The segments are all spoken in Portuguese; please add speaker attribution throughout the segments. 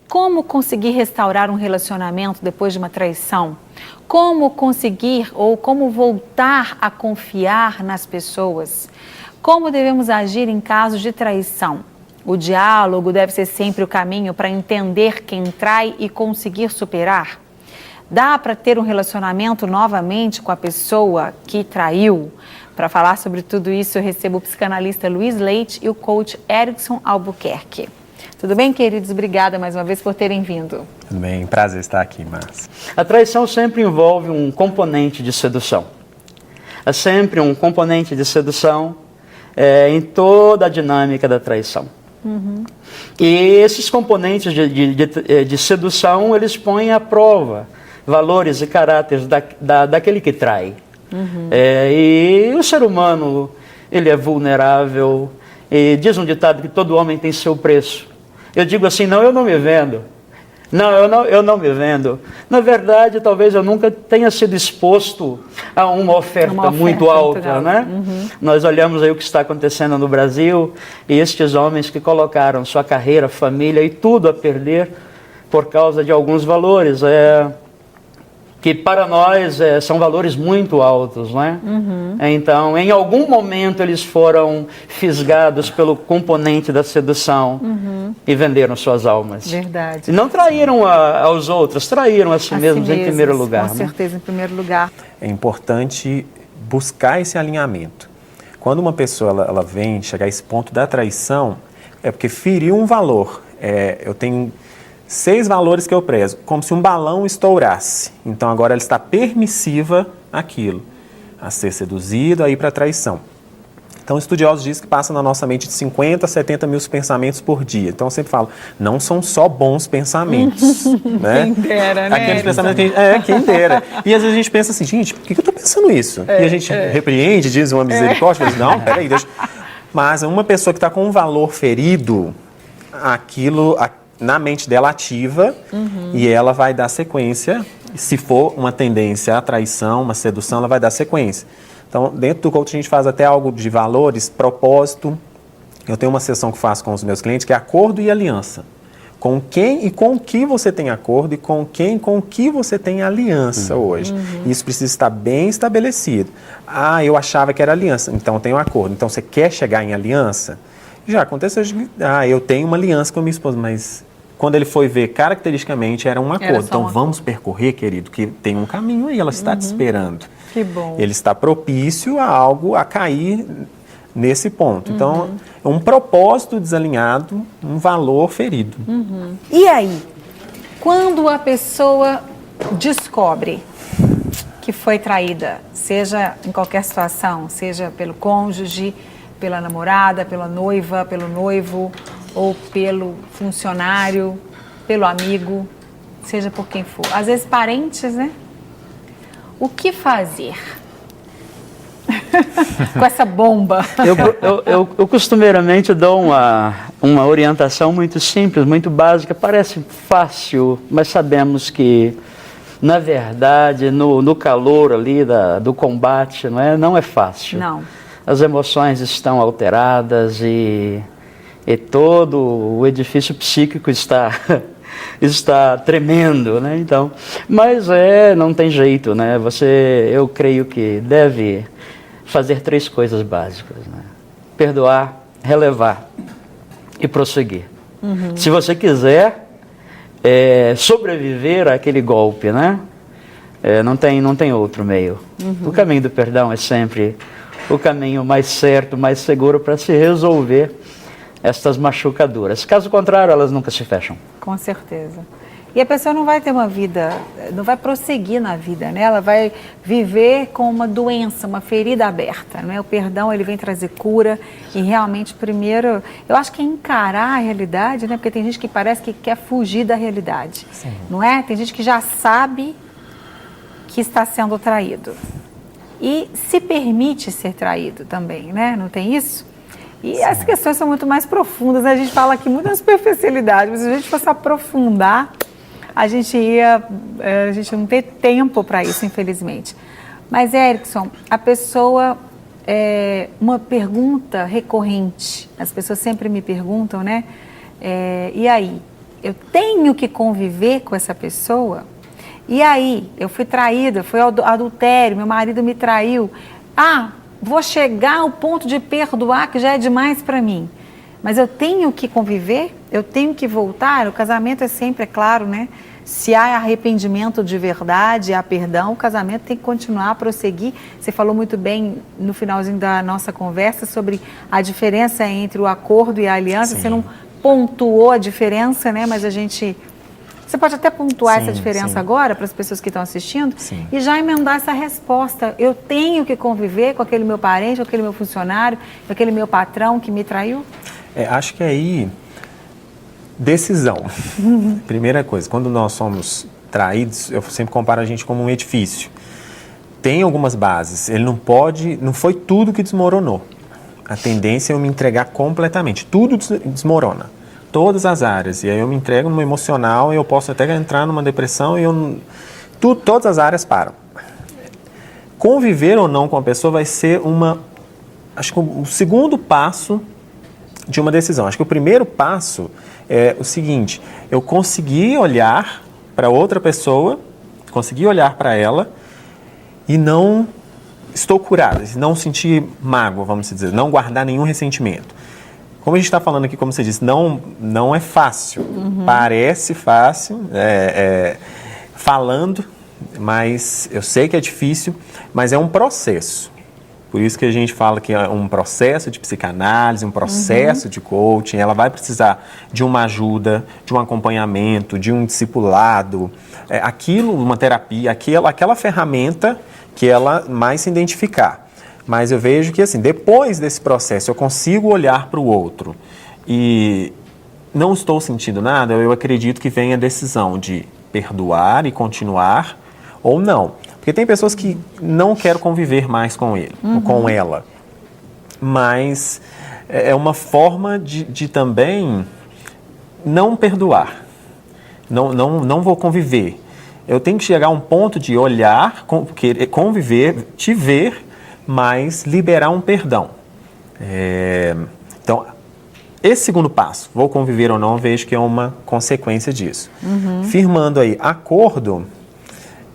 Speaker 1: Como conseguir restaurar um relacionamento depois de uma traição? Como conseguir ou como voltar a confiar nas pessoas? Como devemos agir em casos de traição? O diálogo deve ser sempre o caminho para entender quem trai e conseguir superar? Dá para ter um relacionamento novamente com a pessoa que traiu? Para falar sobre tudo isso, eu recebo o psicanalista Luiz Leite e o coach Erickson Albuquerque. Tudo bem, queridos? Obrigada mais uma vez por terem vindo.
Speaker 2: Tudo bem, prazer estar aqui, Márcia.
Speaker 3: A traição sempre envolve um componente de sedução. É sempre um componente de sedução em toda a dinâmica da traição. E esses componentes de sedução, eles põem à prova valores e caráteres daquele que trai. E o ser humano, ele é vulnerável, e diz um ditado que todo homem tem seu preço. Eu digo assim, não, eu não me vendo. Não, eu não me vendo. Na verdade, talvez eu nunca tenha sido exposto a uma oferta muito alta, né? Nós olhamos aí o que está acontecendo no Brasil e estes homens que colocaram sua carreira, família e tudo a perder por causa de alguns valores, que para nós são valores muito altos, né? Então, em algum momento eles foram fisgados pelo componente da sedução e venderam suas almas.
Speaker 1: Verdade.
Speaker 3: E não traíram aos outros, traíram a si mesmos em primeiro lugar.
Speaker 1: Com certeza, em primeiro lugar.
Speaker 2: É importante buscar esse alinhamento. Quando uma pessoa ela vem chegar a esse ponto da traição, é porque feriu um valor. Eu tenho 6 valores que eu prezo, como se um balão estourasse. Então agora ela está permissiva àquilo, a ser seduzido, a ir para a traição. Então estudiosos dizem que passa na nossa mente de 50 a 70 mil pensamentos por dia. Então eu sempre falo, não são só bons pensamentos. Né?
Speaker 1: Quem dera, né?
Speaker 2: Aqueles pensamentos que quem dera. E às vezes a gente pensa assim, gente, por que eu estou pensando isso? E a gente repreende, diz uma misericórdia, mas não, peraí, deixa. Mas uma pessoa que está com um valor ferido, aquilo na mente dela ativa e ela vai dar sequência. Se for uma tendência à traição, uma sedução, ela vai dar sequência. Então, dentro do coaching a gente faz até algo de valores, propósito. Eu tenho uma sessão que faço com os meus clientes que é acordo e aliança. Com quem e com o que você tem acordo e com quem e com o que você tem aliança hoje. Isso precisa estar bem estabelecido. Ah, eu achava que era aliança, então eu tenho acordo. Então, você quer chegar em aliança? Já aconteceu de, eu tenho uma aliança com a minha esposa, mas quando ele foi ver, caracteristicamente, era um acordo. Então, vamos percorrer, querido, que tem um caminho aí, ela está te esperando.
Speaker 1: Que bom.
Speaker 2: Ele está propício a algo, a cair nesse ponto. Então, é um propósito desalinhado, um valor ferido.
Speaker 1: E aí, quando a pessoa descobre que foi traída, seja em qualquer situação, seja pelo cônjuge, pela namorada, pela noiva, pelo noivo, ou pelo funcionário, pelo amigo, seja por quem for. Às vezes parentes, né? O que fazer com essa bomba?
Speaker 3: Eu costumeiramente dou uma orientação muito simples, muito básica. Parece fácil, mas sabemos que, na verdade, no calor ali do combate, não é fácil.
Speaker 1: Não.
Speaker 3: As emoções estão alteradas e todo o edifício psíquico está tremendo, né? Então, mas não tem jeito, né? Eu creio que deve fazer 3 coisas básicas, né? Perdoar, relevar e prosseguir. Se você quiser sobreviver àquele golpe, né? Não tem outro meio. O caminho do perdão é sempre o caminho mais certo, mais seguro para se resolver estas machucaduras. Caso contrário, elas nunca se fecham.
Speaker 1: Com certeza. E a pessoa não vai ter uma vida, não vai prosseguir na vida, né? Ela vai viver com uma doença, uma ferida aberta, né? O perdão, ele vem trazer cura e realmente, primeiro, eu acho que é encarar a realidade, né? Porque tem gente que parece que quer fugir da realidade, não é? Tem gente que já sabe que está sendo traído e se permite ser traído também, né? Não tem isso? E as questões são muito mais profundas, né? A gente fala aqui muito na superficialidade, mas se a gente fosse aprofundar, a gente não tem tempo para isso, infelizmente. Mas, Erickson, a pessoa, uma pergunta recorrente, as pessoas sempre me perguntam, né? E aí, eu tenho que conviver com essa pessoa. E aí, eu fui traída, foi adultério, meu marido me traiu. Vou chegar ao ponto de perdoar, que já é demais para mim. Mas eu tenho que conviver, eu tenho que voltar. O casamento é sempre, é claro, né? Se há arrependimento de verdade, há perdão, o casamento tem que continuar a prosseguir. Você falou muito bem no finalzinho da nossa conversa sobre a diferença entre o acordo e a aliança.
Speaker 2: Sim.
Speaker 1: Você não pontuou a diferença, né? Mas você pode até pontuar essa diferença agora para as pessoas que estão assistindo e já emendar essa resposta. Eu tenho que conviver com aquele meu parente, com aquele meu funcionário, com aquele meu patrão que me traiu?
Speaker 2: Acho que aí, decisão. Primeira coisa, quando nós somos traídos, eu sempre comparo a gente como um edifício. Tem algumas bases, ele não foi tudo que desmoronou. A tendência é eu me entregar completamente, tudo desmorona. Todas as áreas, e aí eu me entrego no emocional e eu posso até entrar numa depressão e todas as áreas param. Conviver ou não com a pessoa vai ser acho que o segundo passo de uma decisão. Acho que o primeiro passo é o seguinte: eu consegui olhar para outra pessoa, consegui olhar para ela e não estou curado, não sentir mágoa, vamos dizer, não guardar nenhum ressentimento. Como a gente está falando aqui, como você disse, não é fácil. Parece fácil, falando, mas eu sei que é difícil, mas é um processo. Por isso que a gente fala que é um processo de psicanálise, um processo de coaching. Ela vai precisar de uma ajuda, de um acompanhamento, de um discipulado, uma terapia, aquela ferramenta que ela mais se identificar. Mas eu vejo que, assim, depois desse processo, eu consigo olhar para o outro e não estou sentindo nada, eu acredito que vem a decisão de perdoar e continuar ou não. Porque tem pessoas que não querem conviver mais com ele, ou com ela. Mas é uma forma de também não perdoar. Não vou conviver. Eu tenho que chegar a um ponto de olhar, querer conviver, te ver, mas liberar um perdão. Então, esse segundo passo, vou conviver ou não, vejo que é uma consequência disso. Firmando aí, acordo,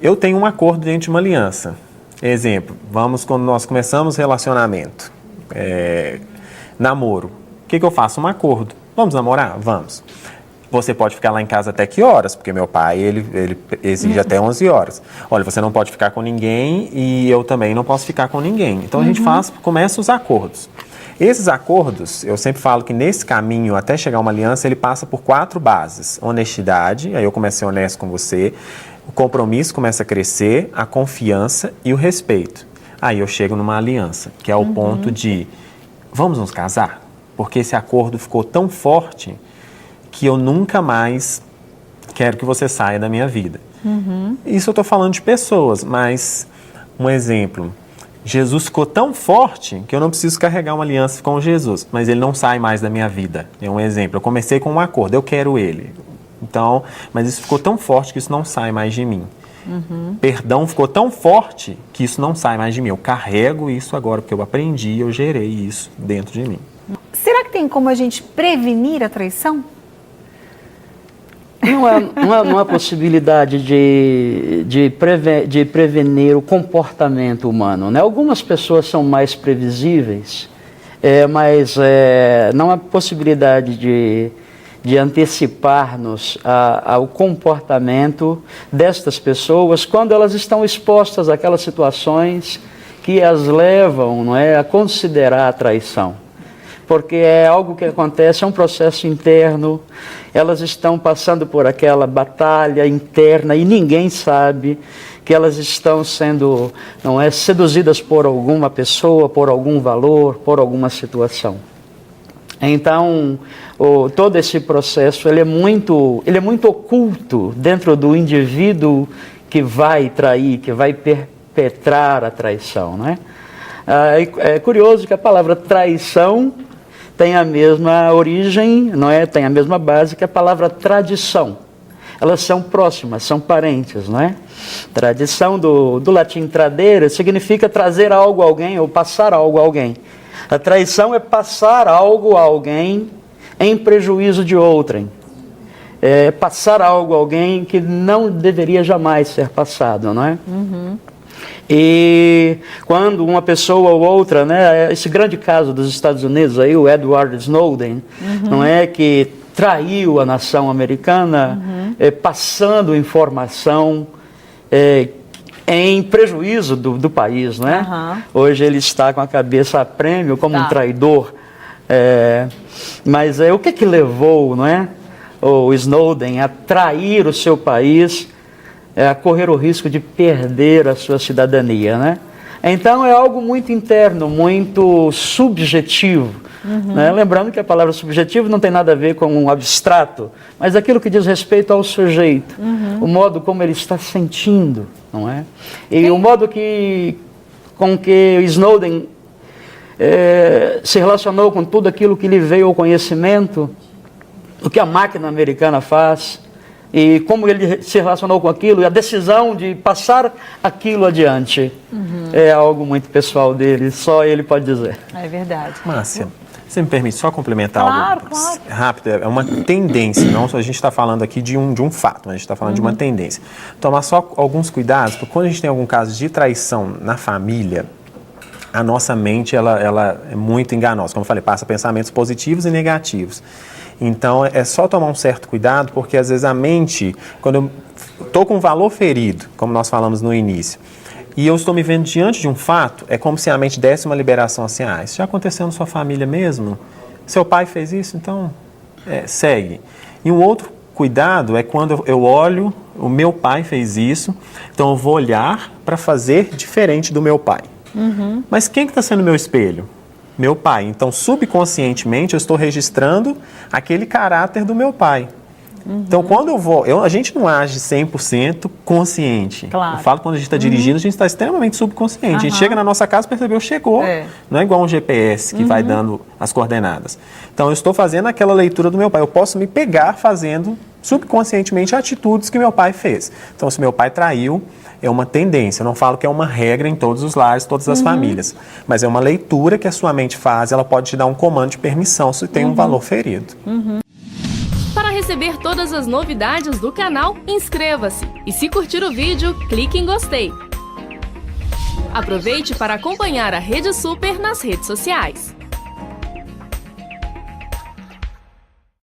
Speaker 2: eu tenho um acordo dentro de uma aliança. Exemplo, quando nós começamos relacionamento, namoro, o que eu faço? Um acordo. Vamos namorar? Vamos. Você pode ficar lá em casa até que horas? Porque meu pai, ele exige até 11 horas. Olha, você não pode ficar com ninguém e eu também não posso ficar com ninguém. Então a gente começa os acordos. Esses acordos, eu sempre falo que nesse caminho, até chegar a uma aliança, ele passa por 4 bases. Honestidade, aí eu começo a ser honesto com você. O compromisso começa a crescer, a confiança e o respeito. Aí eu chego numa aliança, que é o ponto de, vamos nos casar? Porque esse acordo ficou tão forte que eu nunca mais quero que você saia da minha vida. Isso eu estou falando de pessoas, mas um exemplo, Jesus ficou tão forte que eu não preciso carregar uma aliança com Jesus, mas ele não sai mais da minha vida. É um exemplo, eu comecei com um acordo, eu quero ele. Então, mas isso ficou tão forte que isso não sai mais de mim. Perdão ficou tão forte que isso não sai mais de mim. Eu carrego isso agora, porque eu aprendi, eu gerei isso dentro de mim.
Speaker 1: Será que tem como a gente prevenir a traição?
Speaker 3: Não há possibilidade de prevenir o comportamento humano, né? Algumas pessoas são mais previsíveis, mas não há possibilidade de antecipar-nos ao comportamento destas pessoas quando elas estão expostas àquelas situações que as levam, não é, a considerar a traição. Porque é algo que acontece, é um processo interno, elas estão passando por aquela batalha interna e ninguém sabe que elas estão sendo, seduzidas por alguma pessoa, por algum valor, por alguma situação. Então, todo esse processo ele é muito oculto dentro do indivíduo que vai trair, que vai perpetrar a traição, não é? É curioso que a palavra traição tem a mesma origem, não é? Tem a mesma base que a palavra tradição. Elas são próximas, são parentes, não é? Tradição do latim tradere significa trazer algo a alguém ou passar algo a alguém. A traição é passar algo a alguém em prejuízo de outrem. passar algo a alguém que não deveria jamais ser passado, não é? E quando uma pessoa ou outra, né, esse grande caso dos Estados Unidos, aí, o Edward Snowden, não é, que traiu a nação americana, passando informação em prejuízo do país, né? Hoje ele está com a cabeça a prêmio como um traidor. Mas o que levou, não é, o Snowden a trair o seu país, a correr o risco de perder a sua cidadania, né? Então é algo muito interno, muito subjetivo. Né? Lembrando que a palavra subjetivo não tem nada a ver com um abstrato, mas aquilo que diz respeito ao sujeito, o modo como ele está sentindo, não é? E o modo com que o Snowden se relacionou com tudo aquilo que lhe veio ao conhecimento, o que a máquina americana faz, e como ele se relacionou com aquilo, e a decisão de passar aquilo adiante, é algo muito pessoal dele, só ele pode dizer.
Speaker 1: É verdade.
Speaker 2: Márcia, você me permite só complementar
Speaker 1: Claro.
Speaker 2: rápido? É uma tendência, não a gente está falando aqui de um fato, a gente está falando de uma tendência. Tomar só alguns cuidados, porque quando a gente tem algum caso de traição na família, a nossa mente ela é muito enganosa. Como eu falei, passa pensamentos positivos e negativos. Então, é só tomar um certo cuidado, porque às vezes a mente, quando eu estou com um valor ferido, como nós falamos no início, e eu estou me vendo diante de um fato, é como se a mente desse uma liberação assim, isso já aconteceu na sua família mesmo? Seu pai fez isso? Então, segue. E um outro cuidado é quando eu olho, o meu pai fez isso, então eu vou olhar para fazer diferente do meu pai. Mas quem que está sendo meu espelho? Meu pai. Então, subconscientemente, eu estou registrando aquele caráter do meu pai. Então, quando a gente não age 100% consciente.
Speaker 1: Claro.
Speaker 2: Eu falo quando a gente está dirigindo, a gente está extremamente subconsciente. A gente chega na nossa casa, percebeu, chegou. Não é igual um GPS que vai dando as coordenadas. Então, eu estou fazendo aquela leitura do meu pai. Eu posso me pegar fazendo subconscientemente atitudes que meu pai fez. Então, se meu pai traiu, é uma tendência. Eu não falo que é uma regra em todos os lares, todas as famílias. Mas é uma leitura que a sua mente faz, ela pode te dar um comando de permissão se tem um valor ferido.
Speaker 4: Para receber todas as novidades do canal, inscreva-se. E se curtir o vídeo, clique em gostei. Aproveite para acompanhar a Rede Super nas redes sociais.